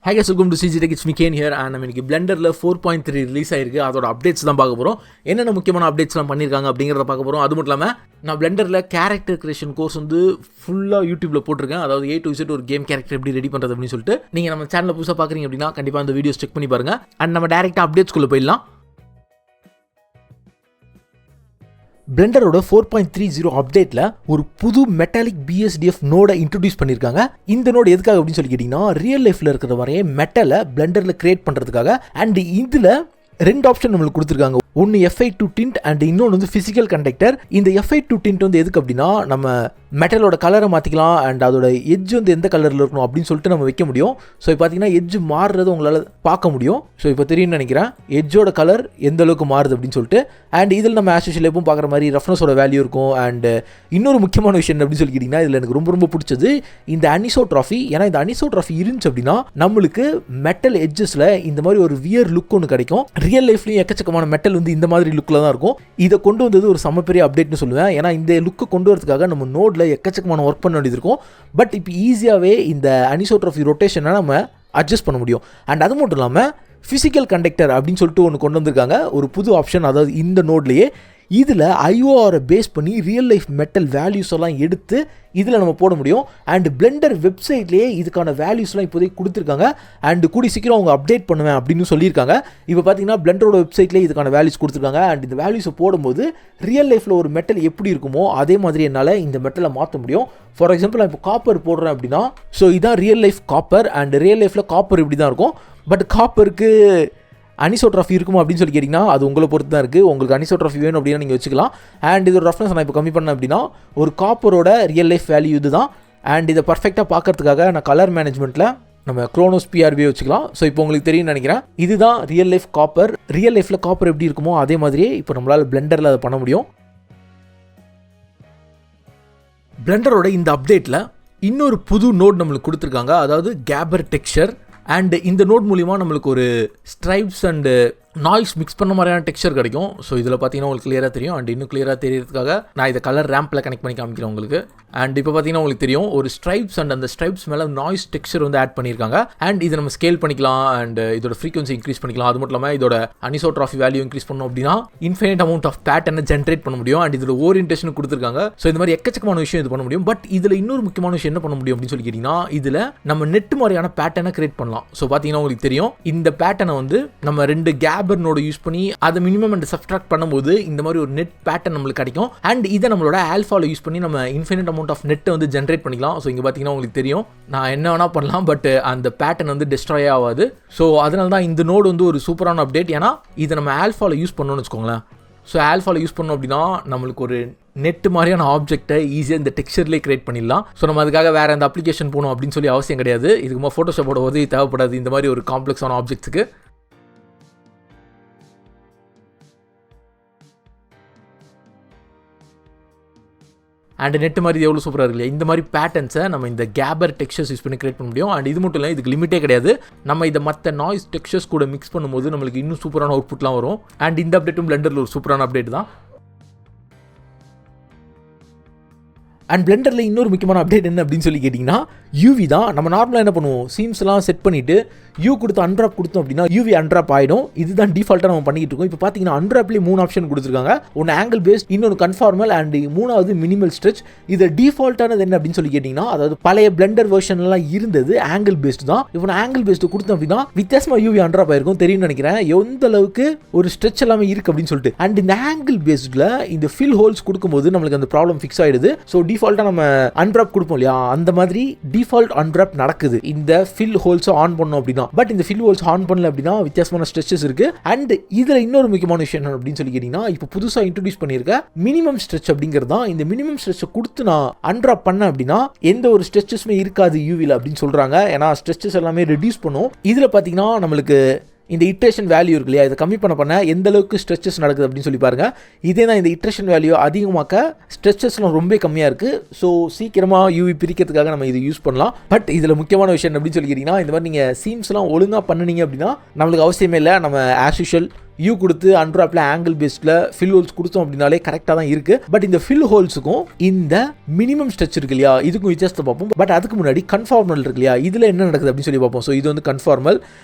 Hi guys, welcome to CG Tech. It's me Kane here and நம்ம இன்னைக்கு Blenderல 4.3 release ஆயிருக்கு. அதோட அப்டேட்ஸ் தான் பார்க்க போறோம். என்னென்ன முக்கியமான அப்டேட்ஸ்லாம் பண்ணிருக்காங்க அப்படிங்கறத பார்க்க போறோம். அது மட்டும் இல்லாம நான் Blenderல கேரக்டர் கிரியேஷன் கோர்ஸ் வந்து ஃபுல்லா YouTubeல போட்டுருக்கேன். அதாவது A to Z ஒரு கேம் கேரக்டர் எப்படி ரெடி பண்றது அப்படின்னு சொல்லிட்டு நீங்க நம்ம சேனலை புதுசா பாக்குறீங்க அப்படின்னா கண்டிப்பா இந்த வீடியோஸ் செக் பண்ணி பாருங்க. அண்ட் நம்ம டைரக்டா அப்டேட்ஸ்க்குள்ள போயிடலாம். பிளெண்டரோட 4.30 அப்டேட்ல ஒரு புது மெட்டாலிக் BSDF நோட இன்ட்ரோடியூஸ் பண்ணிருக்காங்க. இந்த நோடு எதுக்காக அப்படின்னு சொல்லி கேட்டீங்கன்னா ரியல் லைஃப்ல இருக்கிற வரையே மெட்டலை பிளெண்டர்ல கிரியேட் பண்றதுக்காக. அண்ட் இதுல ரெண்டு ஆப்ஷன் நம்மளுக்கு கொடுத்துருக்காங்க. ஒன்று FI2 டிண்ட் அண்ட் இன்னொன்று வந்து ஃபிசிக்கல் கண்டக்டர். இந்த FI2 டிண்ட் வந்து எதுக்கு அப்படின்னா நம்ம மெட்டலோட கலரை மாற்றிக்கலாம் அண்ட் அதோட எட்ஜ் வந்து எந்த கலரில் இருக்கணும் அப்படின்னு சொல்லிட்டு நம்ம வைக்க முடியும். ஸோ இப்போ பார்த்தீங்கன்னா எட்ஜ் மாறுறது உங்களால் பார்க்க முடியும். ஸோ இப்போ தெரியும்னு நினைக்கிறேன் எட்ஜோட கலர் எந்த அளவுக்கு மாறுது அப்படின்னு சொல்லிட்டு. அண்ட் இதில் நம்ம ஆஸ்யூஷுவல் எப்பவும் பார்க்குற மாதிரி ரஃப்னஸோட வேல்யூ இருக்கும். அண்ட் இன்னொரு முக்கியமான விஷயம் அப்படின்னு சொல்லி கேட்டிங்கன்னா இதில் எனக்கு ரொம்ப பிடிச்சது இந்த அனிசோட்ராஃபி. ஏன்னா இந்த அனிசோட்ராஃபி இருந்துச்சு அப்படின்னா நம்மளுக்கு மெட்டல் எட்ஜஸில் இந்த மாதிரி ஒரு வியர் லுக் ஒன்று கிடைக்கும். ரியல் லைஃப்லையும் எக்கச்சக்கமான மெட்டல் வந்து இந்த மாதிரி லுக்கில் தான் இருக்கும். இதை கொண்டு வந்தது ஒரு செம்ம பெரிய அப்டேட்னு சொல்லுவேன். ஏன்னா இந்த லுக்கை கொண்டு வரதுக்காக நம்ம நோடில் எக்கச்சக்கமான ஒர்க் பண்ண வேண்டியது இருக்கும். பட் இப்போ ஈஸியாகவே இந்த அனிசோட்ராஃபி ரொட்டேஷனை நம்ம அட்ஜஸ்ட் பண்ண முடியும். அண்ட் அது மட்டும் இல்லாமல் ஃபிசிக்கல் கண்டக்டர் அப்படின்னு சொல்லிட்டு ஒன்று கொண்டு வந்திருக்காங்க, ஒரு புது ஆப்ஷன். அதாவது இந்த நோட்லேயே இதில் IOR பேஸ் பண்ணி ரியல் லைஃப் மெட்டல் வேல்யூஸ் எல்லாம் எடுத்து இதில் நம்ம போட முடியும். அண்ட் பிளெண்டர் வெப்சைட்லேயே இதுக்கான வேல்யூஸ்லாம் இப்போதைக்கு கொடுத்துருக்காங்க. அண்ட் கூடி சீக்கிரம் அவங்க அப்டேட் பண்ணுவேன் அப்படின்னு சொல்லியிருக்காங்க. இப்போ பார்த்தீங்கன்னா பிளெண்டரோட வெப்சைட்லேயே இதுக்கான வேல்யூஸ் கொடுத்துருக்காங்க. அண்ட் இந்த வேல்யூஸை போடும்போது ரியல் லைஃப்பில் ஒரு மெட்டல் எப்படி இருக்குமோ அதே மாதிரி என்னால் இந்த மெட்டலை மாற்ற முடியும். ஃபார் எக்ஸாம்பிள் நான் இப்போ காப்பர் போடுறேன் அப்படின்னா ஸோ இதான் real life copper. And real லைஃப்பில் காப்பர் இப்படி தான் இருக்கும். பட் காப்பருக்கு அனிசோட்ராஃபி இருக்குமா அப்படின்னு சொல்லி கேட்டிங்கன்னா அது உங்களை பொறுத்து தான் இருக்குது. உங்களுக்கு அனிசோட்ராஃபி வேணும் அப்படின்னா நீங்கள் வச்சுக்கலாம். அண்ட் இதோட ரெஃபரன்ஸ் நான் இப்போ கம்மி பண்ணேன் அப்படின்னா ஒரு காப்பரோட ரியல் லைஃப் வேல்யூ இது தான். அண்ட் இதை பர்ஃபெக்டாக பார்க்கறதுக்காக நான் கலர் மேனேஜ்மெண்ட்டில் நம்ம க்ரோனோஸ் PRB வச்சுக்கலாம். ஸோ இப்போ உங்களுக்கு தெரியும்னு நினைக்கிறேன் இதுதான் ரியல் லைஃப் காப்பர். ரியல் லைஃப்பில் காப்பர் எப்படி இருக்குமோ அதே மாதிரியே இப்போ நம்மளால் பிளெண்டரில் அதை பண்ண முடியும். பிளெண்டரோட இந்த அப்டேட்டில் இன்னொரு புது நோட் நம்மளுக்கு கொடுத்துருக்காங்க, அதாவது கேபர் டெக்ஸ்சர். அண்ட் இந்த நோட் மூலிமா நம்மளுக்கு ஒரு ஸ்ட்ரைப்ஸ் அண்டு நாய்ஸ் மிக்ஸ் பண்ண மாதிரியான டெக்ஸ்சர் கிடைக்கும். ஸோ இதில் பார்த்தீங்கன்னா உங்களுக்கு கிளியராக தெரியும். அண்ட் இன்னும் கிளியராக தெரியறதுக்காக நான் இதை கலர் ரேம்பில் கனெக்ட் பண்ணி காமிக்கிறேன் உங்களுக்கு. அண்ட் இப்போ பார்த்தீங்கன்னா உங்களுக்கு தெரியும் ஒரு ஸ்ட்ரைப்ஸ் அண்ட் அந்த ஸ்ட்ரைப்ஸ் மேலே நாய்ஸ் டெக்ஸ்சர் வந்து ஆட் பண்ணியிருக்காங்க. அண்ட் இதை நம்ம ஸ்கேல் பண்ணிக்கலாம் அண்ட் இதோட ஃப்ரீக்வன்சி இன்க்ரீஸ் பண்ணிக்கலாம். அது மட்டும் இல்லாமல் இதோட அனிசோட்ராஃபி வேல்யூ இன்க்ரீஸ் பண்ணோம் அப்படின்னா இன்ஃபினிட் அமௌண்ட் ஆஃப் பேட்டர்னை ஜென்ரேட் பண்ண முடியும். அண்ட் இதோட ஓரியன்டேஷன் கொடுத்துருக்காங்க. ஸோ இந்த மாதிரி எக்கச்சக்கமான விஷயம் இது பண்ண முடியும். பட் இதில் இன்னொரு முக்கியமான விஷயம் என்ன பண்ண முடியும் அப்படின்னு சொல்லி கேட்டிங்கன்னா இதில் நம்ம நெட் மாதிரியான பேட்டர்னை கிரியேட் பண்ணலாம். ஸோ பார்த்தீங்கன்னா உங்களுக்கு தெரியும் இந்த பேட்டர்னை வந்து நம்ம ரெண்டு கேபர் நோட யூஸ் பண்ணி அதை மினிமம் அண்ட் சப்ட்ராக்ட் பண்ணும்போது இந்த மாதிரி ஒரு நெட் பேட்டர்ன் நம்மளுக்கு கிடைக்கும். அண்ட் இதை நம்மளோட ஆல்ஃபாவில் யூஸ் பண்ணி நம்ம இன்ஃபினிட் அமௌண்ட் ஆஃப் நெட்டை வந்து ஜென்ரேட் பண்ணிக்கலாம். ஸோ இங்கே பார்த்தீங்கன்னா உங்களுக்கு தெரியும் நான் என்ன வேணா பண்ணலாம், பட் அந்த பேட்டர்ன் வந்து டெஸ்ட்ராய் ஆகாது. ஸோ அதனால தான் இந்த நோடு வந்து ஒரு சூப்பரான அப்டேட். ஏன்னா இதை நம்ம ஆல்ஃபாவில் யூஸ் பண்ணணும்னு வச்சுக்கோங்களேன். ஸோ ஆல்ஃபாவில் யூஸ் பண்ணோம் அப்படின்னா நம்மளுக்கு ஒரு நெட் மாதிரியான ஆப்ஜெக்ட்டை ஈஸியாக இந்த டெக்ஸ்சர்லேயே கிரியேட் பண்ணிடலாம். ஸோ நம்ம அதுக்காக வேறு எந்த அப்ளிகேஷன் போகணும் அப்படின்னு சொல்லி அவசியம் கிடையாது. இதுக்குமா ஃபோட்டோஷாப்போட உதவி தேவைப்படாது இந்த மாதிரி ஒரு காம்ப்ளெக்ஸான ஆப்ஜெக்ட்ஸுக்கு. அண்ட் நெட் மாதிரி எவ்வளோ சூப்பராக இருக்கு இல்லையா. இந்த மாதிரி பேட்டர்ன்ஸை நம்ம இந்த கேபர் டெக்ஸ்சர்ஸ் யூஸ் பண்ணி கிரியேட் பண்ண முடியும். அண்ட் இது மட்டும் இல்லை, இதுக்கு லிமிட்டே கிடையாது. நம்ம இதை மற்ற நாய்ஸ் டெக்ஸ்சர்ஸ் கூட மிக்ஸ் பண்ணும்போது நம்மளுக்கு இன்னும் சூப்பரான அவுட்புட்லாம் வரும். அண்ட் இந்த அப்டேட்டும் பிளெண்டரில் ஒரு சூப்பரான அப்டேட் தான். அண்ட் பிளெண்டரில் இன்னொரு முக்கியமான அப்டேட் என்ன அப்படின்னு சொல்லி கேட்டிங்கன்னா UV தான். நம்ம நார்மலாக என்ன பண்ணுவோம், சீம்ஸ்லாம் செட் பண்ணிவிட்டு கொடுத்து அன்ட்ராப் கொடுத்தோம் அப்படின்னா UV அன்ட்ராப் ஆகிடும். இதுதான் டிஃபால்ட்டாக நம்ம பண்ணிக்கிட்டு இருக்கோம். இப்போ பார்த்தீங்கன்னா அன்ட்ராப்லேயே 3 ஆப்ஷன் கொடுத்துருக்காங்க. ஒன்று ஆங்கிள் பேஸ்ட், இன்னொன்று கன்ஃபார்மல், அண்ட் மூணாவது மினிமல் ஸ்ட்ரெச். இது டிஃபால்ட்டானது என்ன அப்படின்னு சொல்லி கேட்டிங்கன்னா அதாவது பழைய பிளெண்டர் வெர்ஷன்லாம் இருந்தது ஆங்கிள் பேஸ்ட் தான். இப்போ நான் ஆங்கிள் பேஸ்ட் கொடுத்தோம் அப்படின்னா வித்தியாசமாக UV அன்ட்ராப் ஆயிருக்கும். தெரியும்னு நினைக்கிறேன் எந்த அளவுக்கு ஒரு ஸ்ட்ரெச் எல்லாமே இருக்குது அப்படின்னு சொல்லிட்டு. அண்ட் இந்த ஆங்கிள் பேஸ்டில் இந்த ஃபில் ஹோல்ஸ் கொடுக்கும்போது நம்மளுக்கு அந்த ப்ராப்ளம் ஃபிக்ஸ் ஆகிடுது. ஸோ டிஃபால்ட்டாக நம்ம அன்ட்ராப் கொடுப்போம் இல்லையா, அந்த மாதிரி டிஃபால்ட் அன்ட்ராப் நடக்குது இந்த ஃபில் ஹோல்ஸை ஆன் பண்ணோம் அப்படின்னா. பட் இந்த ஃபில் ஹோல்ஸ் ஆன் பண்ணல அப்படின்னா வித்தியாசமான ஸ்ட்ரெச்சஸ் இருக்கு. அண்ட் இதுல இன்னொரு முக்கியமான விஷயம் என்ன அப்படின்னு சொல்லி கேட்டீங்கன்னா இப்போ புதுசாக இன்ட்ரோடியூஸ் பண்ணியிருக்க மினிமம் ஸ்ட்ரெச் அப்படிங்கிறது தான். இந்த மினிமம் ஸ்ட்ரெச்சை கொடுத்து நான் அன்ட்ராப் பண்ணேன் அப்படின்னா எந்த ஒரு ஸ்ட்ரெச்சஸுமே இருக்காது UVல அப்படின்னு சொல்றாங்க. ஏன்னா ஸ்ட்ரெச்சஸ் எல்லாமே ரெடியூஸ் பண்ணும். இதுல பார்த்தீங்கன்னா நம்மளுக்கு இந்த இட்ரேஷன் வேல்யூ இருக்கு இல்லையா, இதை கம்மி பண்ண எந்த அளவுக்கு ஸ்ட்ரெச்சஸ் நடக்குது அப்படின்னு சொல்லி பாருங்க. இதே தான் இந்த இட்ரேஷன் வேல்யூ அதிகமாக்க ஸ்ட்ரெச்சஸ்லாம் ரொம்ப கம்மியாக இருக்குது. ஸோ சீக்கிரமாக UV பிரிக்கிறதுக்காக நம்ம இது யூஸ் பண்ணலாம். பட் இதில் முக்கியமான விஷயம் அப்படின்னு சொல்லி கேட்டிங்கன்னா இந்த மாதிரி நீங்கள் சீம்ஸ்லாம் ஒழுங்காக பண்ணினீங்க அப்படின்னா நம்மளுக்கு அவசியமே இல்லை. நம்ம ஆஸ் யூஷுவல் யூ கொடுத்து அன்ட்ராப்பில் ஆங்கிள் பேஸ்டில் ஃபில் ஹோல்ஸ் கொடுத்தோம் அப்படின்னாலே கரெக்டாக தான் இருக்குது. பட் இந்த ஃபில் ஹோல்ஸுக்கும் இந்த மினிமம் ஸ்ட்ரெச் இருக்கு இல்லையா, இதுக்கும் வித்தியாசத்தை பார்ப்போம். பட் அதுக்கு முன்னாடி கன்ஃபார்மல் இருக்கு இல்லையா, இதில் என்ன நடக்குது அப்படின்னு சொல்லி பார்ப்போம். ஸோ இது வந்து கன்ஃபார்மல்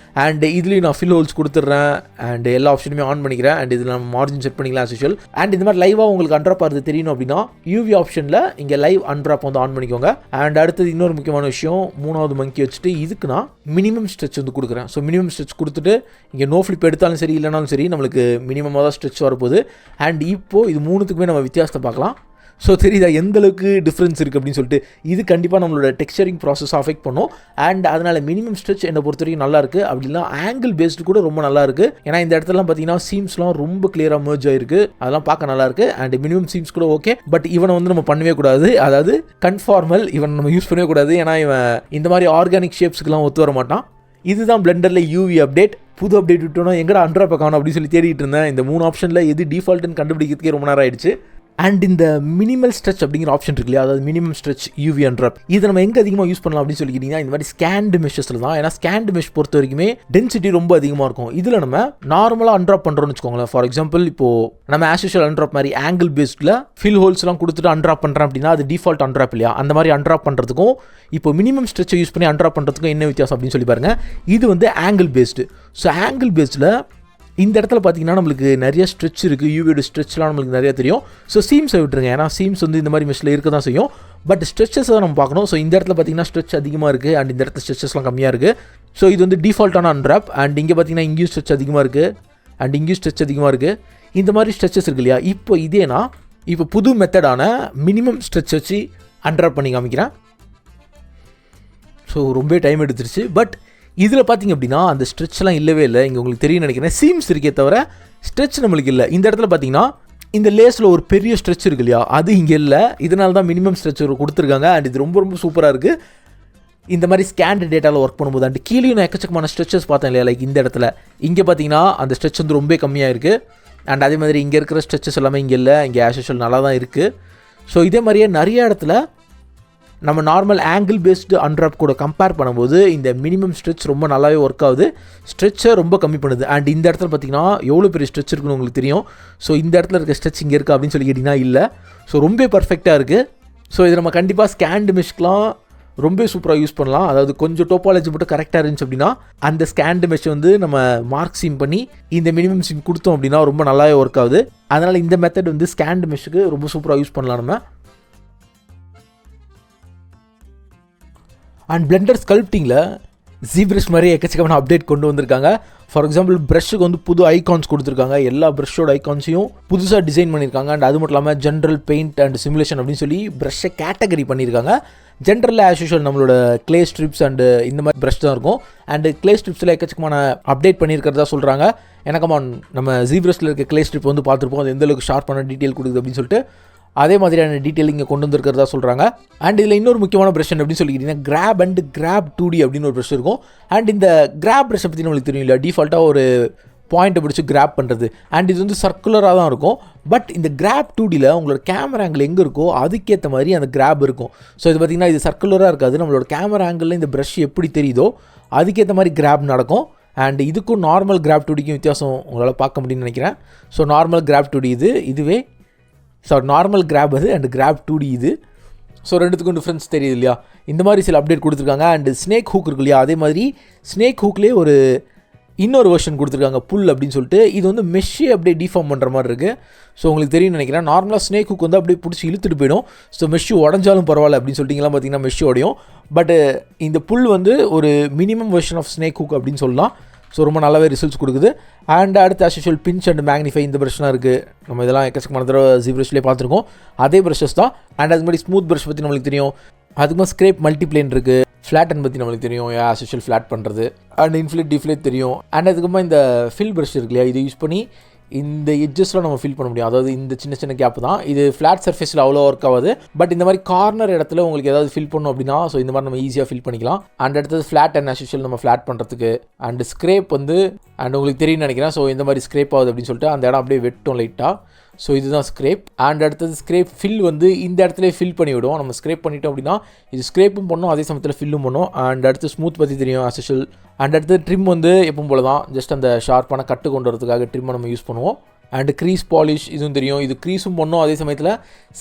அண்ட் இதுலேயும் நான் ஃபில் ஹோல்ஸ் கொடுத்துட்றேன் அண்ட் எல்லா ஆப்ஷனுமே ஆன் பண்ணிக்கிறேன் அண்ட் இதில் நம்ம மார்ஜின் செட் பண்ணிக்கலாம் ஆஸ் யூஷுவல். அண்ட் இந்த மாதிரி லைவாக உங்களுக்கு அன்ட்ராப் ஆகிறது தெரியணும் அப்படின்னா யூவி ஆப்ஷனில் இங்கே லைவ் அன்ட்ராப் வந்து ஆன் பண்ணிக்கோங்க. அண்ட் அடுத்தது இன்னொரு முக்கியமான விஷயம், 3வது மங்கி வச்சுட்டு இதுக்கு நான் மினிமம் ஸ்ட்ரெச் வந்து கொடுக்குறேன். ஸோ மினிமம் ஸ்ட்ரெச் கொடுத்துட்டு இங்கே நோ ஃப்ளிப் எடுத்தாலும் சரி இல்லைனாலும் சரி நம்மளுக்கு மினிமமாக தான் ஸ்ட்ரெச் வரப்போகுது. அண்ட் இப்போது இது 3த்துக்குமே நம்ம வித்தியாசத்தை பார்க்கலாம். ஸோ தெரியுதா எந்த அளவுக்கு டிஃப்ரென்ஸ் இருக்குது அப்படின்னு சொல்லிட்டு. இது கண்டிப்பாக நம்மளோட டெக்ஸ்சரிங் ப்ராசஸ் அஃபெக்ட் பண்ணும். அண்ட் அதனால் மினிமம் ஸ்ட்ரெச் என்னை பொறுத்த வரைக்கும் நல்லா இருக்குது. அப்படின்னா ஆங்கிள் பேஸ்டு கூட ரொம்ப நல்லா இருக்குது. ஏன்னா இந்த இடத்துலலாம் பார்த்தீங்கன்னா சீம்ஸ்லாம் ரொம்ப கிளியராக மர்ஜ் ஆயிருக்கு, அதெல்லாம் பார்க்க நல்லா இருக்குது. அண்ட் மினிமம் சீம்ஸ் கூட ஓகே. பட் இவனை வந்து நம்ம பண்ணவே கூடாது, அதாவது கன்ஃபார்மல் இவன் நம்ம யூஸ் பண்ணவே கூடாது. ஏன்னா இவன் இந்த மாதிரி ஆர்கானிக் ஷேப்ஸ்க்குலாம் ஒத்து வர மாட்டான். இதுதான் பிளெண்டரில் யூவி அப்டேட். புது அப்டேட் விட்டோன்னா எங்கடா அன்ட்ராப் காணும் அப்படின்னு சொல்லி தேடிட்டு இருந்தேன். இந்த 3 ஆப்ஷனில் எது டிஃபால்ட்டுன்னு கண்டுபிடிக்கிறதுக்கே ரொம்ப நேரம் ஆயிடுச்சு. அண்ட் இந்த மினிமல் ஸ்ட்ரெச் அப்படிங்கிற ஆப்ஷன் இருக்கு இல்லையா, அதாவது மினிமம் ஸ்ட்ரெச் யூவி அன்ட்ராப், இதை நம்ம எங்கே அதிகமாக யூஸ் பண்ணலாம் அப்படின்னு சொல்லிக்கிட்டீங்கன்னா இந்த மாதிரி ஸ்கேன்டு மெஷஸில் தான். ஏன்னா ஸ்கேன்டு மெஷ் பொறுத்த வரைக்குமே டென்சிட்டி ரொம்ப அதிகமாக இருக்கும். இதில் நம்ம நார்மலாக அன்ட்ராப் பண்ணுறோம்னு வச்சுக்கோங்களேன். ஃபார் எக்ஸாம்பிள் இப்போது நம்ம ஆஸ் யூஷுவல் அன்ட்ராப் மாதிரி ஆங்கிள் பேஸ்டில் ஃபில் ஹோல்ஸ்லாம் கொடுத்துட்டு அன்ட்ராப் பண்ணுறேன் அப்படின்னா அது டிஃபால்ட் அன்ட்ராப் இல்லையா. அந்த மாதிரி அன்ட்ராப் பண்ணுறதுக்கும் இப்போ மினிமம் ஸ்ட்ரெச்சை யூஸ் பண்ணி அன்ட்ராப் பண்ணுறதுக்கும் என்ன வித்தியாசம் அப்படின்னு சொல்லி பாருங்கள். இது வந்து ஆங்கிள் பேஸ்டு. ஸோ ஆங்கிள் பேஸ்டில் இந்த இடத்துல பார்த்தீங்கன்னா நம்மளுக்கு நிறைய ஸ்ட்ரெச் இருக்குது, யூவியோட ஸ்ட்ரெச்லாம் நம்மளுக்கு நிறைய தெரியும். ஸோ சீம்ஸை விட்டுருங்க, ஏன்னா சீம்ஸ் வந்து இந்த மாதிரி மெஷில் இருக்க தான் செய்யும். பட் ஸ்ட்ரெச்சஸ் தான் நம்ம பார்க்கணும். ஸோ இந்த இடத்துல பார்த்தீங்கன்னா ஸ்ட்ரெச் அதிகமாக இருக்குது அண்ட் இந்த இடத்துல ஸ்ட்ரெச்சஸ்லாம் கம்மியாக இருக்குது. ஸோ இது வந்து டிஃபால்ட்டான அன்ட்ராப். அண்ட் இங்கே பார்த்தீங்கன்னா இங்கேயும் ஸ்ட்ரெச் அதிகமாக இருக்குது அண்ட் இங்கேயும் ஸ்ட்ரெச் அதிகமாக இருக்குது. இந்த மாதிரி ஸ்ட்ரெச்சஸ் இருக்கு இல்லையா. இப்போ இதேனா இப்போ புது மெத்தடான மினிமம் ஸ்ட்ரெச் வச்சு அன்ட்ராப் பண்ணி காமிக்கிறேன். ஸோ ரொம்ப டைம் எடுத்துருச்சு. பட் இதில் பார்த்திங்க அப்படின்னா அந்த ஸ்ட்ரெச்லாம் இல்லவே இல்லை. இங்கே உங்களுக்கு தெரியும் நினைக்கிறேன், சீம்ஸ் இருக்கே தவிர ஸ்ட்ரெச் நம்மளுக்கு இல்லை. இந்த இடத்துல பார்த்தீங்கன்னா இந்த லேஸில் ஒரு பெரிய ஸ்ட்ரெச் இருக்கு இல்லையா, அது இங்கே இல்லை. இதனால தான் மினிமம் ஸ்ட்ரெச் கொடுத்துருக்காங்க. அண்ட் இது ரொம்ப ரொம்ப சூப்பராக இருக்குது இந்த மாதிரி ஸ்கேன்டு டேட்டாவில் ஒர்க் பண்ணும்போது. அண்ட் கீழே நான் எக்கச்சக்கமான ஸ்ட்ரெச்சஸ் பார்த்தேன் இல்லையா, லைக் இந்த இடத்துல இங்கே பார்த்தீங்கன்னா அந்த ஸ்ட்ரெச் வந்து ரொம்ப கம்மியாக இருக்குது. அண்ட் அதே மாதிரி இங்கே இருக்கிற ஸ்ட்ரெச்சஸ் எல்லாமே இங்கே இல்லை, இங்கே ஆஸ் யூஷுவல் நல்லா தான் இருக்குது. ஸோ இதே மாதிரியே நிறைய இடத்துல நம்ம நார்மல் ஆங்கிள் பேஸ்டு அன்ட்ராப் கூட கம்பேர் பண்ணும்போது இந்த மினிமம் ஸ்ட்ரெச் ரொம்ப நல்லாவே ஒர்க் ஆகுது. ஸ்ட்ரெச்சை ரொம்ப கம்மி பண்ணுது. அண்ட் இந்த இடத்துல பார்த்தீங்கன்னா எவ்வளோ பெரிய ஸ்ட்ரெச் இருக்குன்னு உங்களுக்கு தெரியும். ஸோ இந்த இடத்துல இருக்க ஸ்ட்ரெச் இங்கே இருக்கா அப்படின்னு சொல்லி கேட்டிங்கன்னா இல்லை. ஸோ ரொம்ப பர்ஃபெக்டாக இருக்குது. ஸோ இது நம்ம கண்டிப்பாக ஸ்கேன்டு மெஷ்க்கெலாம் ரொம்ப சூப்பராக யூஸ் பண்ணலாம். அதாவது கொஞ்சம் டோபாலஜி மட்டும் கரெக்டாக இருந்துச்சு அப்படின்னா அந்த ஸ்கேன்டு மெஷ் வந்து நம்ம மார்க் சீம் பண்ணி இந்த மினிமம் சீம் கொடுத்தோம் அப்படின்னா ரொம்ப நல்லாவே ஒர்க் ஆகுது. அதனால் இந்த மெத்தட் வந்து ஸ்கேன்டு மெஷ்ஷுக்கு ரொம்ப சூப்பராக யூஸ் பண்ணலாம் நம்ம. அண்ட் பிளெண்டர் ஸ்கல்ப்டிங்கில் ஜீப்ரஷ் மாதிரி எக்கச்சக்கமான அப்டேட் கொண்டு வந்திருக்காங்க. ஃபார் எக்ஸாம்பிள் ப்ரஷ்ஷுக்கு வந்து புது ஐகான்ஸ் கொடுத்துருக்காங்க. எல்லா ப்ரஷ்ஷோட ஐகான்ஸையும் புதுசாக டிசைன் பண்ணியிருக்காங்க. அண்ட் அது மட்டும் இல்லாமல் ஜென்ரல் பெயிண்ட் அண்ட் சிமுலேஷன் அப்படின்னு சொல்லி ப்ரஷ்ஷை கேட்டகரி பண்ணியிருக்காங்க. ஜென்ரலில் ஆஸ் யூஷுவல் நம்மளோட க்ளே ஸ்ட்ரிப்ஸ் அண்டு இந்த மாதிரி ப்ரஷ் தான் இருக்கும். அண்டு க்ளே ஸ்ட்ரிப்ஸில் எக்கச்சக்கமான அப்டேட் பண்ணியிருக்கிறதா சொல்கிறாங்க. எனக்கம்மா நம்ம ஜீப்ரஷில் இருக்க க்ளே ஸ்ட்ரிப் வந்து பார்த்துருப்போம், அது எந்தளவுக்கு ஷார்ப்பான டீட்டெயில் கொடுக்குது அப்படின்னு சொல்லிட்டு அதே மாதிரியான டீட்டெயில் இங்கே கொண்டு வந்திருக்கிறதா சொல்கிறாங்க. அண்ட் இதில் இன்னொரு முக்கியமான ப்ரஷ் அப்படின்னு சொல்லிக்கிட்டிங்கன்னா கிராப் அண்ட் கிராப் 2D அப்படின்னு ஒரு ப்ரஷ் இருக்கும். அண்ட் இந்த கிராப் ப்ரஷ்ஷை பற்றி நம்மளுக்கு தெரியும் இல்லையா, டிஃபால்ட்டாக ஒரு பாயிண்ட்டை பிடிச்சி கிராப் பண்ணுறது. அண்ட் இது வந்து சர்க்குலராக தான் இருக்கும். பட் இந்த கிராப் 2Dயில் உங்களோட கேமரா ஆங்கிள் எங்கே இருக்கோ அதுக்கேற்ற மாதிரி அந்த கிராப் இருக்கும். ஸோ இது பார்த்திங்கன்னா இது சர்க்குலராக இருக்காது. நம்மளோட கேமரா ஆங்கிளில் இந்த ப்ரஷ் எப்படி தெரியுதோ அதுக்கேற்ற மாதிரி கிராப் நடக்கும். அண்ட் இதுக்கும் நார்மல் கிராப் 2Dக்கும் வித்தியாசம் உங்களால் பார்க்க முடியும்னு நினைக்கிறேன். ஸோ நார்மல் கிராப் 2D இதுவே நார்மல் கிராப் அது அண்ட் கிராப் 2D இது. ஸோ ரெண்டுத்துக்கும் டிஃப்ரென்ஸ் தெரியுது இல்லையா. இந்த மாதிரி சில அப்டேட் கொடுத்துருக்காங்க. அண்டு ஸ்னேக் ஹூக் இருக்கு இல்லையா, அதே மாதிரி ஸ்னேக் ஹூக்லேயே ஒரு இன்னொரு வெர்ஷன் கொடுத்துருக்காங்க புல் அப்படின்னு சொல்லிட்டு. இது வந்து மெஷ்ஷே அப்படியே டிஃபார்ம் பண்ணுற மாதிரி இருக்குது. ஸோ உங்களுக்கு தெரியும் நினைக்கிறேன், நார்மலாக ஸ்னேக் ஹூக் வந்து அப்படியே பிடிச்சி இழுத்துட்டு போயிடும். ஸோ மெஷ்ஷு உடஞ்சாலும் பரவாயில்ல அப்படின்னு சொல்லிட்டிங்கலாம் பார்த்தீங்கன்னா மெஷ்ஷு உடையும். பட் இந்த புல் வந்து ஒரு minimum version of snake hook அப்படின்னு சொல்லலாம். ஸோ ரொம்ப நல்லாவே ரிசல்ட்ஸ் கொடுக்குது. அண்ட் அடுத்து as usual pinch and magnify இந்த ப்ரஷ்லாம் இருக்குது. நம்ம இதெல்லாம் எக்கச்சக்கமான தடவை ஜீப்ரஷ்லேயே பார்த்துருக்கோம், அதே ப்ரஷஸ் தான். அண்ட் அது மாதிரி ஸ்மூத் ப்ரஷ் பற்றி நம்மளுக்கு தெரியும். அதுக்கு ஸ்க்ரேப் மல்டிப்ளேன் இருக்குது. ஃப்ளாட்டன் பற்றி நம்மளுக்கு தெரியும், ஆஸ் யூஷுவல் ஃப்ளாட் பண்ணுறது. அண்ட் இன்ஃப்ளேட் டிஃப்ளேட் தெரியும். அண்ட் அதுக்கப்புறமா இந்த ஃபில் ப்ரஷ் இருக்கு இல்லையா, இதை யூஸ் பண்ணி இந்த எட்ஜஸ்லாம் நம்ம ஃபில் பண்ண முடியும். அதாவது இந்த சின்ன சின்ன கேப் தான். இது ஃப்ளாட் சர்ஃபேஸில் அவ்வளோ ஒர்க் ஆகாது. பட் இந்த மாதிரி கார்னர் இடத்துல உங்களுக்கு ஏதாவது ஃபில் பண்ணணும் அப்படின்னா ஸோ இந்த மாதிரி நம்ம ஈஸியாக ஃபில் பண்ணிக்கலாம். அண்ட் அடுத்தது ஃப்ளாட் அண்ட் ஆஸ் யூஷுவல் நம்ம ஃப்ளாட் பண்ணுறதுக்கு. அண்ட் ஸ்க்ரேப் வந்து அண்ட் உங்களுக்கு தெரியும்னு நினைக்கிறேன். ஸோ இந்த மாதிரி ஸ்க்ரேப் ஆகுது அப்படின்னு சொல்லிட்டு அந்த இடம் அப்படியே வெட்டும் லைட்டாக. ஸோ இதுதான் ஸ்க்ரேப். அண்ட் அடுத்தது ஸ்க்ரேப் ஃபில் வந்து இந்த இடத்துல ஃபில் பண்ணி விடுவோம். நம்ம ஸ்க்ரேப் பண்ணிட்டோம் அப்படின்னா இது ஸ்க்ரேப்பும் பண்ணோம், அதே சமயத்தில் ஃபில்லும் பண்ணோம். அண்ட் அடுத்து ஸ்மூத் பற்றி தெரியும் அசோஷியல். அண்ட் அடுத்து ட்ரிம் வந்து எப்பவும் போல தான், ஜஸ்ட் அந்த ஷார்ப்பான கட்டு கொண்டு வரதுக்காக ட்ரிம்மை நம்ம யூஸ் பண்ணுவோம். அண்டு க்ரீஸ் பாலிஷ் இதுவும் தெரியும், இது க்ரீஸும் பண்ணோம், அதே சமயத்தில்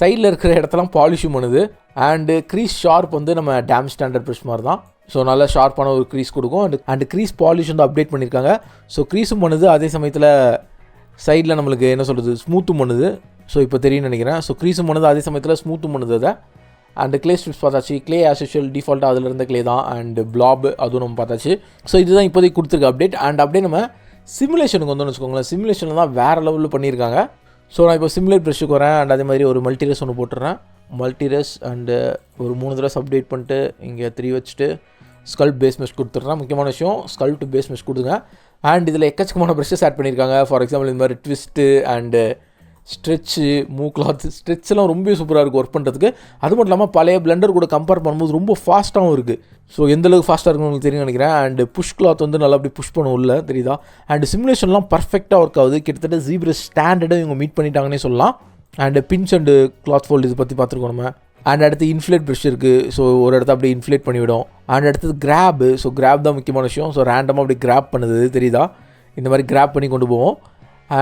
சைடில் இருக்கிற இடத்தெல்லாம் பாலிஷும் பண்ணுது. அண்டு க்ரீஸ் ஷார்ப் வந்து நம்ம டேம் ஸ்டாண்டர்ட் ப்ரஷ் மாதிரி தான், ஸோ நல்லா ஷார்ப்பான ஒரு க்ரீஸ் கொடுக்கும். அண்டு க்ரீஸ் பாலிஷ் வந்து அப்டேட் பண்ணியிருக்காங்க. ஸோ க்ரீஸும் பண்ணுது, அதே சமயத்தில் சைடில் நம்மளுக்கு என்ன சொல்கிறது ஸ்மூத்தும் பண்ணுது. ஸோ இப்போ தெரியும்னு நினைக்கிறேன். ஸோ க்ரீஸும் பண்ணுது, அதே சமயத்தில் ஸ்மூத்தும் பண்ணுது அதை. அண்டு க்ளே ஸ்ட்ரிப்ஸ் பார்த்தாச்சு. க்ளே ஆஸ்யூஷுவல் டிஃபால்ட்டாக அதில் இருந்த க்ளே தான். அண்டு பிளாப் அதுவும் நம்ம பார்த்தாச்சு. ஸோ இதுதான் இப்போதைக்கு கொடுத்துருக்க அப்டேட். அண்ட் அப்படியே நம்ம சிமுலேஷனுக்கு வந்தோம்னு வச்சுக்கோங்களேன். சிமுலேஷனில் தான் வேறு லெவலில் பண்ணியிருக்காங்க. ஸோ நான் இப்போ சிமுலேட் ப்ரெஷ்ஷுக்கு வரேன். அண்ட் அதே மாதிரி ஒரு மல்டிரஸ் ஒன்று போட்டுறேன். மல்டிரஸ் அண்டு ஒரு 3 தடவை அப்டேட் பண்ணிட்டு இங்கே 3 வச்சுட்டு ஸ்கல்ப் பேஸ் மெஷ் கொடுத்துட்றேன். முக்கியமான விஷயம் ஸ்கல்ப்ட் பேஸ் மெஷ் கொடுங்க. அண்ட் இதில் எக்கச்சக்கமான ப்ரெஷ்ஷஸ் ஆட் பண்ணியிருக்காங்க. ஃபார் எக்ஸாம்பிள் இந்த மாதிரி twist and stretch, move cloth, ஸ்ட்ரெச்லாம் ரொம்ப சூப்பராக இருக்குது ஒர்க் பண்ணுறதுக்கு. அது மட்டும் இல்லாமல் பழைய பிளெண்டர் கூட கம்பேர் பண்ணும்போது ரொம்ப ஃபாஸ்ட்டாகவும் இருக்குது. ஸோ எந்தளவுக்கு ஃபாஸ்ட்டாக இருக்குன்னு உங்களுக்கு தெரியும் நினைக்கிறேன். அண்டு புஷ் கிளாத் வந்து நல்லா அப்படி புஷ் பண்ண உள்ள தெரியுதா. அண்டு சிமுலேஷன்லாம் பர்ஃபெக்டாக ஒர்க் ஆகுது. கிட்டத்தட்ட ஜீப்ரஸ் ஸ்டாண்டர்டாக இவங்க மீட் பண்ணிட்டாங்கன்னே சொல்லலாம். And pinch and cloth fold இது பற்றி பார்த்துருக்கோம் நம்ம. அண்ட் அடுத்து இன்ஃப்ளேட் ப்ரெஷ் இருக்குது. ஸோ ஒரு இடத்த அப்படியே இன்ஃப்ளேட் பண்ணிவிடும். அண்ட் அடுத்தது கிராப். ஸோ கிராப் தான் முக்கியமான விஷயம். ஸோ ரேண்டமாக அப்படி கிராப் பண்ணுது தெரியுதா, இந்த மாதிரி கிராப் பண்ணி கொண்டு போவோம்.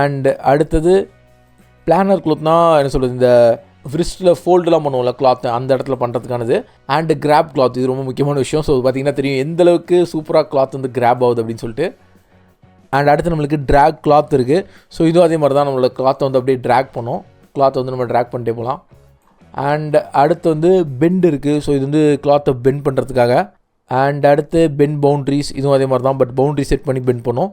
அண்ட் அடுத்தது பிளானர் கிளாத்னா என்ன சொல்கிறது, இந்த விரிஸ்ட்டில் ஃபோல்டுலாம் பண்ணுவோம்ல கிளாத், அந்த இடத்துல பண்ணுறதுக்கானது. அண்டு கிராப் கிளாத் இது ரொம்ப முக்கியமான விஷயம். ஸோ பார்த்திங்கன்னா தெரியும் எந்தளவுக்கு சூப்பராக கிளாத் வந்து கிராப் ஆகுது அப்படின்னு சொல்லிட்டு. அண்ட் அடுத்து நம்மளுக்கு ட்ராக் கிளாத் இருக்குது. ஸோ இதுவும் அதே மாதிரி தான், நம்மளோட கிளாத்தை வந்து அப்படியே ட்ராக் பண்ணோம். கிளாத்தை வந்து நம்ம ட்ராக் பண்ணிட்டே போகலாம். அண்ட் அடுத்து வந்து பெண்ட் இருக்குது. ஸோ இது வந்து கிளாத்தை பெண்ட் பண்ணுறதுக்காக. அண்ட் அடுத்து பெண்ட் பவுண்ட்ரிஸ் இதுவும் அதே மாதிரி தான், பட் பவுண்ட்ரி செட் பண்ணி பெண்ட் பண்ணோம்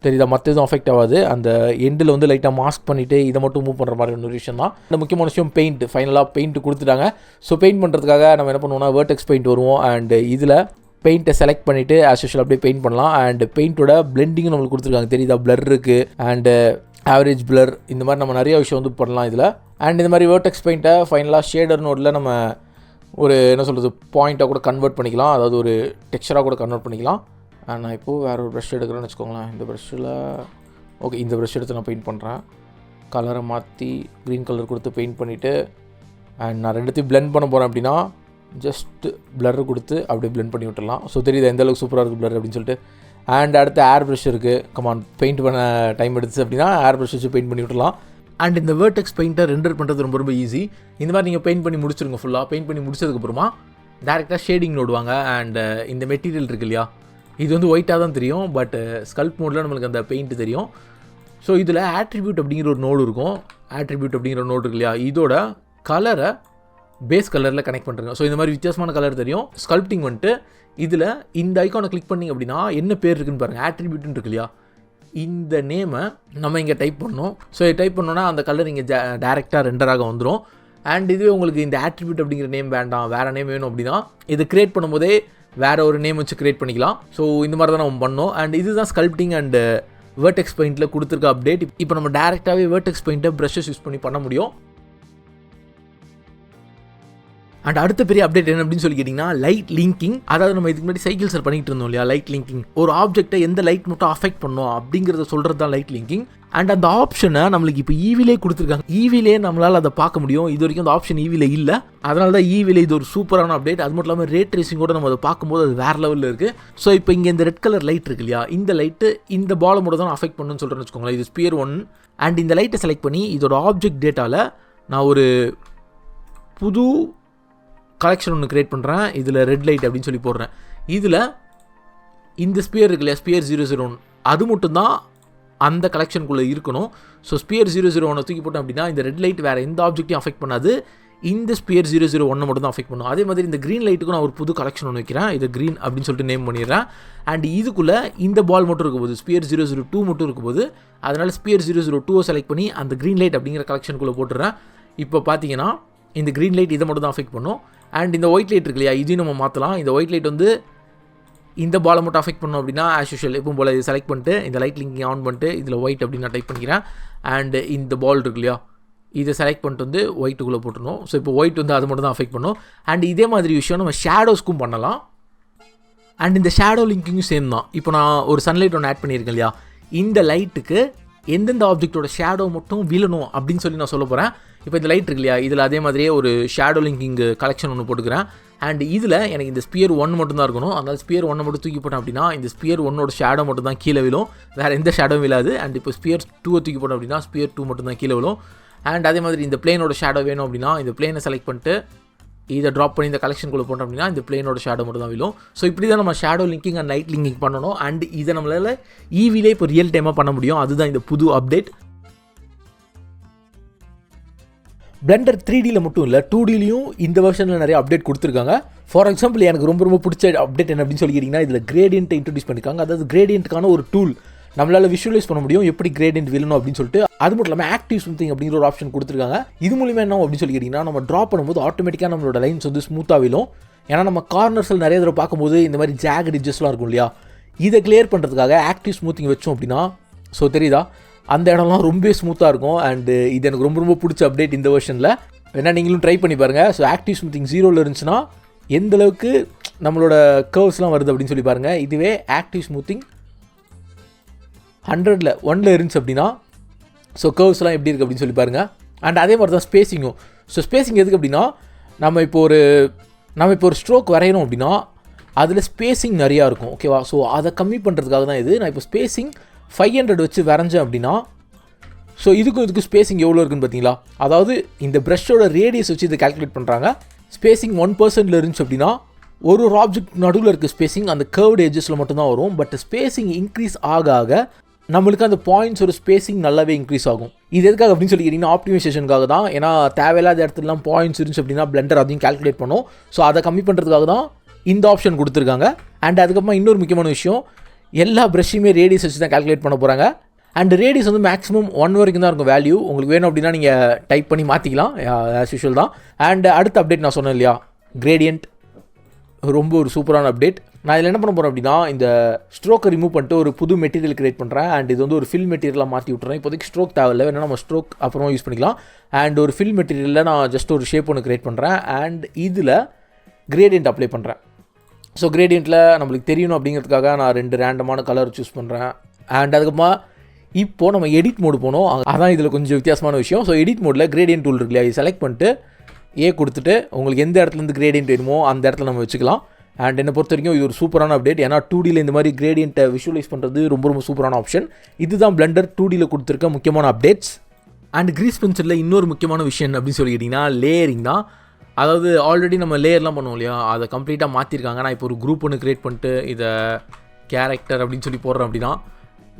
தெரியுதா. மற்ற எதுவும் அஃபெக்ட் ஆகாது. அந்த எண்டில் வந்து லைட்டாக மாஸ்க் பண்ணிவிட்டு இதை மட்டும் மூவ் பண்ணுற மாதிரி ஒரு விஷயம் தான். இந்த முக்கியமான விஷயம் பெயிண்ட். ஃபைனலாக பெயிண்ட் கொடுத்துட்டாங்க. ஸோ பெயிண்ட் பண்ணுறதுக்காக நம்ம என்ன பண்ணுவோம்னா வெர்டெக்ஸ் பெயிண்ட் வருவோம். அண்டு இதில் பெயிண்ட்டை செலக்ட் பண்ணிவிட்டு ஆஸ் யூஷுவல் அப்படியே பெயிண்ட் பண்ணலாம். அண்ட் பெயிண்ட்டோட பிளெண்டிங்கும் நம்மளுக்கு கொடுத்துருக்காங்க தெரியுதா. பிளர் இருக்குது அண்டு ஆவரேஜ் பிளர், இந்த மாதிரி நம்ம நிறைய விஷயம் வந்து பண்ணலாம் இதில். அண்ட் இந்த மாதிரி வெர்டெக்ஸ் பெயிண்ட்டை ஃபைனலாக ஷேடர் நோடில் நம்ம ஒரு என்ன சொல்கிறது பாயிண்ட்டாக கூட கன்வெர்ட் பண்ணிக்கலாம், அதாவது ஒரு டெக்ஸ்சராக கூட கன்வெர்ட் பண்ணிக்கலாம். நான் இப்போது வேறு ஒரு ப்ரஷ் எடுக்கிறேன்னு வச்சுக்கோங்களேன். இந்த ப்ரஷ்ஷில் ஓகே, இந்த ப்ரஷ் எடுத்து நான் பெயிண்ட் பண்ணுறேன். கலரை மாற்றி க்ரீன் கலர் கொடுத்து பெயிண்ட் பண்ணிவிட்டு அண்ட் நான் ரெண்டுத்தையும் பிளெண்ட் பண்ண போகிறேன். அப்படின்னா ஜஸ்ட் பிளர் கொடுத்து அப்படியே பிளெண்ட் பண்ணி விட்டுடலாம். ஸோ தெரியுது எந்த அளவுக்கு சூப்பராக இருக்குது பிளர் அப்படின்னு சொல்லிட்டு. அண்ட் அடுத்து ஏர் ப்ரஷ் இருக்குது. கமான் பெயிண்ட் பண்ண டைம் எடுத்துச்சு அப்படின்னா ஏர் ப்ரஷ் வச்சு பெயிண்ட் பண்ணி விட்டுலாம். அண்ட் இந்த வெர்டெக்ஸ் பெயிண்ட்டை ரெண்டர் பண்ணுறது ரொம்ப ரொம்ப ஈஸி. இந்த மாதிரி நீங்கள் பெயிண்ட் பண்ணி முடிச்சிருங்க. ஃபுல்லாக பெயிண்ட் பண்ணி முடிச்சதுக்கப்புறமா டேரெக்டாக ஷேடிங் நோடுவாங்க. அண்ட் இந்த மெட்டீரியல் இருக்குது இல்லையா, இது வந்து ஒயிட்டாக தான் தெரியும், பட் ஸ்கல்ப் மோடில் நம்மளுக்கு அந்த பெயிண்ட் தெரியும். ஸோ இதில் ஆட்ரிபியூட் அப்படிங்கிற ஒரு நோடு இருக்கும். ஆட்ரிபியூட் அப்படிங்கிற ஒரு நோடு இருக்கு இல்லையா, இதோட கலரை பேஸ் கலரில் கனெக்ட் பண்ணுறேங்க. ஸோ இந்த மாதிரி வித்தியாசமான கலர் தெரியும். ஸ்கல்ப்டிங் வந்துட்டு இதில் இந்த ஐக்கானை கிளிக் பண்ணிங்க அப்படின்னா என்ன பேர் இருக்குன்னு பாருங்கள். ஆட்ரிபியூட்னு இருக்கு இல்லையா, இந்த நேமை நம்ம இங்கே டைப் பண்ணோம். ஸோ டைப் பண்ணோன்னா அந்த கலர் இங்கே டேரெக்டாக ரெண்டராக வந்துடும். அண்ட் இதுவே உங்களுக்கு இந்த ஆட்ரிபியூட் அப்படிங்கிற நேம் வேண்டாம், வேறு நேம் வேணும் அப்படின்னா இது க்ரியேட் பண்ணும்போதே வேறு ஒரு நேம் வச்சு க்ரியேட் பண்ணிக்கலாம். ஸோ இந்த மாதிரி தான் நம்ம பண்ணோம். அண்ட் இதுதான் ஸ்கல்ப்டிங் அண்டு வெர்டெக்ஸ் பெயிண்ட்டில் கொடுத்துருக்க அப்டேட். இப்போ நம்ம டேரெக்டாகவே வெர்டெக்ஸ் பெயிண்ட்டை ப்ரஷஸ் யூஸ் பண்ண முடியும். அண்ட் அடுத்த பெரிய அப்டேட் என்ன அப்படின்னு சொல்லி கேட்டிங்கன்னா லைட் லிங்கிங். அதாவது நம்ம இதுக்கு முன்னாடி சைக்கிள்ஸில் பண்ணிட்டு இருந்தோம் இல்லையா, லைட் லிங்கிங். ஒரு ஆப்ஜெக்ட்டை எந்த லைட் மட்டும் அஃபெக்ட் பண்ணோம் அப்படிங்கிறத சொல்கிறது தான் லைட் லிங்கிங். அண்ட் அந்த ஆப்ஷனை நம்மளுக்கு இப்போ ஈவிலே கொடுத்துருக்காங்க. ஈவிலே நம்மளால் அதை பார்க்க முடியும். இது வரைக்கும் அந்த ஆப்ஷன் ஈவிலே இல்லை. அதனால தான் ஈவிலே இது ஒரு சூப்பரான அப்டேட். அது மட்டும் இல்லாமல் ரேட் ட்ரேசிங்கோட நம்ம அதை பார்க்கும்போது அது வேறு லெவலில் இருக்குது. ஸோ இப்போ இங்கே இந்த ரெட் கலர் லைட் இருக்கு இல்லையா, இந்த லைட்டு இந்த பாலை மட்டும் தான் அஃபெக்ட் பண்ணுன்னு சொல்கிறேன்னு வச்சுக்கோங்களேன். இது ஸ்பியர் 1. அண்ட் இந்த லைட்டை செலக்ட் பண்ணி இதோட ஆப்ஜெக்ட் டேட்டாவில் நான் ஒரு புது கலெக்ஷன் ஒன்று க்ரியேட் பண்ணுறேன். இதில் ரெட் லைட் அப்படின்னு சொல்லி போடுறேன். இதில் இந்த ஸ்பியர் இருக்கு இல்லையா, ஸ்பியர் 001, அது மட்டும்தான் அந்த கலெக்ஷனுக்குள்ளே இருக்கணும். ஸோ ஸ்பியர் 001 தூக்கி போட்டோம் அப்படின்னா இந்த ரெட் லைட் வேறு எந்த ஆப்ஜெக்ட்டையும் அஃபெக்ட் பண்ணாது, இந்த ஸ்பியர் 001 மட்டும் தான் அஃபெக்ட் பண்ணும். அதே மாதிரி இந்த க்ரீன் லைட்டுக்கும் நான் ஒரு புது கலெக்ஷன் ஒன்று வைக்கிறேன். இது க்ரீன் அப்படின்னு சொல்லிட்டு நேம் பண்ணிடுறேன். அண்ட் இதுக்குள்ளே இந்த பால் மட்டும் இருக்கும்போது ஸ்பியர் 002 மட்டும் இருக்கும்போது அதனால் ஸ்பியர் 002 செலக்ட் பண்ணி அந்த க்ரீன் லைட் அப்படிங்கிற கலெக்ஷனுக்குள்ளே போட்டுறேன். இப்போ பார்த்தீங்கன்னா இந்த க்ரீன் லைட் இதை மட்டும் தான் அஃபெக்ட் பண்ணும். அண்ட் இந்த ஒயிட் லைட் இருக்கு இல்லையா, இதையும் நம்ம மாற்றலாம். இந்த ஒயிட் லைட் வந்து இந்த பாலை மட்டும் அஃபெக்ட் பண்ணோம் அப்படின்னா ஆஸ் யூஷுவல் எப்பவும் போல் இது செலக்ட் பண்ணிட்டு இந்த லைட் லிங்கிங் ஆன் பண்ணிட்டு இதில் ஒயிட் அப்படின்னு நான் டைப் பண்ணிக்கிறேன். அண்ட் இந்த பால் இருக்கு இல்லையா, இதை செலக்ட் பண்ணிட்டு வந்து ஒயிட்டுக்குள்ளே போட்டுருணும். ஸோ இப்போ ஒயிட் வந்து அது மட்டும் தான் அஃபெக்ட் பண்ணும். அண்ட் இதே மாதிரி விஷயம் நம்ம ஷேடோஸ்க்கும் பண்ணலாம். அண்ட் இந்த ஷேடோ லிங்கிங்கும் சேம் தான். இப்போ நான் ஒரு சன்லைட் ஒன்று ஆட் பண்ணியிருக்கேன் இல்லையா, இந்த லைட்டுக்கு எந்தெந்த ஆப்ஜெக்ட்டோட ஷேடோ மட்டும் விழணும் அப்படின்னு சொல்லி நான் சொல்ல போகிறேன். இப்போ இந்த லைட் இருக்கு இல்லையா, இதில் அதே மாதிரியே ஒரு ஷேடோ லிங்கிங் கலெக்ஷன் ஒன்று போட்டுக்கிறேன். அண்ட் இதில் எனக்கு இந்த ஸ்பியர் 1 மட்டும் தான் இருக்கணும். அதனால் ஸ்பியர் 1 மட்டும் தூக்கி போட்டேன் அப்படின்னா இந்த ஸ்பியர் 1ஓட ஷேடோ மட்டும் தான் கீழே விழும், வேறு எந்த ஷேடோவும் விழாது. அண்ட் இப்போ ஸ்பியர் 2 தூக்கி போட்டோம் அப்படின்னா ஸ்பியர் 2 மட்டும் தான் கீழே விழும். அண்ட் அதே மாதிரி இந்த பிளேனோட ஷேடோ வேணும் அப்படின்னா இந்த பிளேனை செலக்ட் பண்ணிட்டு இதை ட்ராப் பண்ணி இந்த கலெக்ஷனுக்குள்ளே போட்டோம் அப்படின்னா இந்த பிளேனோட ஷேடோ மட்டும் தான் விழும். ஸோ இப்படி தான் நம்ம shadow linking and light linking பண்ணணும். அண்ட் இதை நம்மளால் ஈவிலே இப்போ ரியல் டைமாக பண்ண முடியும். அதுதான் இந்த புது அப்டேட். பிளெண்டர் 3Dயில் மட்டும் இல்லை 2Dலையும் இந்த வெர்ஷனில் நிறைய அப்டேட் கொடுத்துருக்காங்க. ஃபார் எக்ஸாம்பிள் எனக்கு ரொம்ப பிடிச்ச அப்டேட் என்ன அப்படின்னு சொல்லிக்கிட்டிங்கன்னா இதில் கிரேடியன்ட்டை இன்ட்ரடியூஸ் பண்ணியிருக்காங்க. அதாவது கிரேடியன்ட்டுக்கான ஒரு டூல் நம்மளால் விஷுவலைஸ் பண்ண முடியும் எப்படி கிரேடியன்ட் விழணும் அப்படின்னு சொல்லிட்டு. அது மட்டும் இல்லாமல் ஆக்டிவ் ஸ்மூத்திங் அப்படிங்கிற ஒரு ஆப்ஷன் கொடுத்துருக்காங்க. இது மூலிமா என்ன அப்படின்னு சொல்லிக்கிட்டிங்கன்னா நம்ம ட்ராப் பண்ணும்போது ஆட்டோமேட்டிக்காக நம்மளோட லைன்ஸ் வந்து ஸ்மூத்தாக விழும். ஏன்னா நம்ம கார்னர்ஸில் நிறைய தடவை பார்க்கும்போது இந்த மாதிரி ஜாக் எட்ஜஸ்லாம் இருக்கும் இல்லையா, இதை கிளியர் பண்ணுறதுக்காக ஆக்டிவ் ஸ்மூத்திங் வச்சோம் அப்படின்னா ஸோ தெரியுதா அந்த இடம்லாம் ரொம்ப ஸ்மூத்தாக இருக்கும். அண்டு இது எனக்கு ரொம்ப பிடிச்ச அப்டேட் இந்த வெர்ஷனில். வேணா நீங்களும் ட்ரை பண்ணி பாருங்கள். ஸோ ஆக்டிவ் ஸ்மூத்திங் 0ல் இருந்துச்சுன்னா எந்தளவுக்கு நம்மளோட கர்வ்ஸ்லாம் வருது அப்படின்னு சொல்லி பாருங்கள். இதுவே ஆக்டிவ் ஸ்மூத்திங் 100ல் இருந்துச்சு அப்படின்னா ஸோ கர்வ்ஸ்லாம் எப்படி இருக்குது அப்படின்னு சொல்லி பாருங்கள். அண்ட் அதே மாதிரி தான் ஸ்பேஸிங்கும். ஸோ ஸ்பேஸிங் எதுக்கு அப்படின்னா நம்ம இப்போ ஒரு ஸ்ட்ரோக் வரையணும் அப்படின்னா அதில் ஸ்பேஸிங் நிறையா இருக்கும், ஓகேவா. ஸோ அதை கம்மி பண்ணுறதுக்காக தான் இது. நான் இப்போ ஸ்பேஸிங் 500 வச்சு வரைஞ்சேன் அப்படின்னா ஸோ இதுக்கு ஸ்பேஸிங் எவ்வளோ இருக்குன்னு பார்த்தீங்களா. அதாவது இந்த ப்ரஷோட ரேடியஸ் வச்சு இதை கால்குலேட் பண்ணுறாங்க. ஸ்பேஸிங் 1% இருந்துச்சு அப்படின்னா ஒரு ஆப்ஜெக்ட் நடுவில் இருக்க ஸ்பேஸிங் அந்த கர்வ்டு எட்ஜஸில் மட்டும்தான் வரும். பட் ஸ்பேஸிங் இன்க்ரீஸ் ஆக நம்மளுக்கு அந்த பாயிண்ட்ஸ் ஒரு ஸ்பேஸிங் நல்லாவே இன்க்ரீஸ் ஆகும். இது எதுக்காக அப்படின்னு சொல்லி கேட்டிங்கன்னா ஆப்டிமைசேஷனுக்காக தான். ஏன்னா தேவையில்லாத இடத்துலலாம் பாயிண்ட்ஸ் இருந்துச்சு அப்படின்னா பிளெண்டர் அதையும் கால்குலேட் பண்ணும். ஸோ அதை கம்மி பண்ணுறதுக்காக தான் இந்த ஆப்ஷன் கொடுத்துருக்காங்க. அண்ட் அதுக்கப்புறமா இன்னொரு முக்கியமான விஷயம், எல்லா ப்ரஷ்ஷுமே ரேடியஸ் வச்சு தான் கால்குலேட் பண்ண போகிறாங்க. அண்ட் ரேடியஸ் வந்து மேக்ஸிமம் 1 வரைக்கும் தான் இருக்கும் வேல்யூ. உங்களுக்கு வேணும் அப்படின்னா நீங்கள் டைப் பண்ணி மாற்றிக்கலாம், ஆஸ் யூஷுவல் தான். அண்ட் அடுத்த அப்டேட் நான் சொன்னேன் இல்லையா, கிரேடியன்ட் ரொம்ப ஒரு சூப்பரான அப்டேட். நான் இதில் என்ன பண்ண போகிறேன் அப்படின்னா இந்த ஸ்ட்ரோக்கை ரிமூவ் பண்ணிட்டு ஒரு புது மெட்டீரியல் கிரியேட் பண்ணுறேன். அண்ட் இது வந்து ஒரு ஃபில் மெட்டீரியலாக மாற்றி விட்டுறேன். இப்போதைக்கு ஸ்ட்ரோக் தேவையில்லை, வேணால் நம்ம ஸ்ட்ரோக் அப்புறமா யூஸ் பண்ணிக்கலாம். அண்ட் ஒரு ஃபில் மெட்டீரியலில் நான் ஜஸ்ட் ஒரு ஷேப் ஒன்று கிரியேட் பண்ணுறேன். அண்ட் இதில் கிரேடியன்ட் அப்ளை பண்ணுறேன். ஸோ கிரேடியண்ட்டில் நம்மளுக்கு தெரியணும் அப்படிங்கிறதுக்காக நான் 2 ரேண்டமான கலர் சூஸ் பண்ணுறேன். அண்ட் அதுக்கப்புறமா இப்போது நம்ம எடிட் மோடு போனோம், அதான் இதில் கொஞ்சம் வித்தியாசமான விஷயம். ஸோ எடிட் மோடில் கிரேடியன்ட் டூல் இருக்கு இல்லையா, இது செலக்ட் பண்ணிட்டு கொடுத்துட்டு உங்களுக்கு எந்த இடத்துலேருந்து கிரேடியன்ட் வேணுமோ அந்த இடத்துல நம்ம வச்சுக்கலாம். அண்ட் என்னை பொறுத்த வரைக்கும் இது ஒரு சூப்பரான அப்டேட். ஏன்னா 2Dயில் இந்த மாதிரி கிரேடியண்ட்டை விஷுவலைஸ் பண்ணுறது ரொம்ப சூப்பரான ஆப்ஷன். இதுதான் பிளெண்டர் 2Dயில் கொடுத்துருக்க முக்கியமான அப்டேட்ஸ். அண்ட் கிரீஸ் பென்சிலில் இன்னொரு முக்கியமான விஷயம் அப்படின்னு சொல்லிக்கிட்டிங்கன்னா லேயரிங் தான். அதாவது ஆல்ரெடி நம்ம லேயர்லாம் பண்ணுவோம் இல்லையா, அதை கம்ப்ளீட்டாக மாற்றிருக்காங்க. நான் இப்போ ஒரு குரூப் ஒன்று க்ரியேட் பண்ணிட்டு இதை கேரக்டர் அப்படின்னு சொல்லி போடுறேன் அப்படின்னா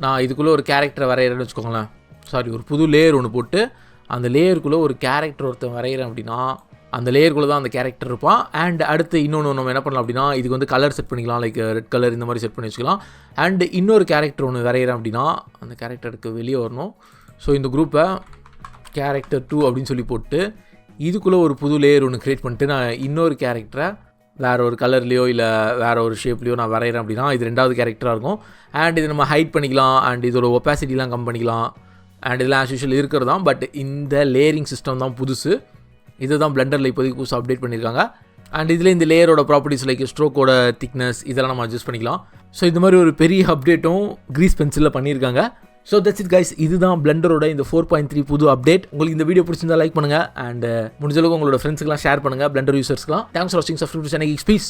நான் இதுக்குள்ளே ஒரு கேரக்டரை வரைகிறேன்னு வச்சுக்கோங்களேன். ஒரு புது லேயர் ஒன்று போட்டு அந்த லேயருக்குள்ளே ஒரு கேரக்டர் ஒருத்தன் வரைகிறேன் அப்படின்னா அந்த லேயருக்குள்ளே தான் அந்த கேரக்டர் இருப்பான். அண்ட் அடுத்து இன்னொன்று நம்ம என்ன பண்ணலாம் அப்படின்னா இதுக்கு வந்து கலர் செட் பண்ணிக்கலாம், லைக் ரெட் கலர் இந்த மாதிரி செட் பண்ணி வச்சுக்கலாம். அண்ட் இன்னொரு கேரக்டர் ஒன்று வரைகிறேன் அப்படின்னா அந்த கேரக்டருக்கு வெளியே வரணும். ஸோ இந்த குரூப்பை கேரக்டர் 2 அப்படின்னு சொல்லி போட்டு இதுக்குள்ளே ஒரு புது லேயர் ஒன்று க்ரியேட் பண்ணிட்டு நான் இன்னொரு கேரக்டரை வேறு ஒரு கலர்லேயோ இல்லை வேறு ஒரு ஷேப்லேயோ நான் வரைகிறேன் அப்படின்னா இது 2வது கேரக்டராக இருக்கும். அண்ட் இது நம்ம ஹைட் பண்ணிக்கலாம். அண்ட் இதோட ஒப்பாசிட்டிலாம் கம் பண்ணிக்கலாம். அண்ட் இதெல்லாம் ஆஸ் யூஷுவல் இருக்கிறது தான். பட் இந்த லேயரிங் சிஸ்டம் தான் புதுசு. இதுதான் பிளெண்டரில் இப்போதைக்கு புதுசாக அப்டேட் பண்ணியிருக்காங்க. அண்ட் இதில் இந்த லேயரோட ப்ராப்பர்ட்டிஸ் லைக் ஸ்ட்ரோக்கோட திக்னஸ் இதெல்லாம் நம்ம அட்ஜஸ்ட் பண்ணிக்கலாம். ஸோ இந்த மாதிரி ஒரு பெரிய அப்டேட்டும் கிரீஸ் பென்சிலில் பண்ணியிருக்காங்க. ஸோ தட்ஸ் இட் கைஸ், இதுதான் பிளெண்டரோட இந்த 4.3 புது அப்டேட். உங்களுக்கு இந்த வீடியோ பிடிச்சிருந்தா லைக் பண்ணுங்கள். அண்ட் முடிஞ்சளவுக்கு உங்களோட ஃப்ரெண்ட்ஸ்க்குலாம் ஷேர் பண்ணுங்கள், பிளெண்டர் யூசர்ஸ்க்குலாம். தேங்க்ஸ் ஃபார் வாட்சிங். Subscribe to Chennai geeks. Piece.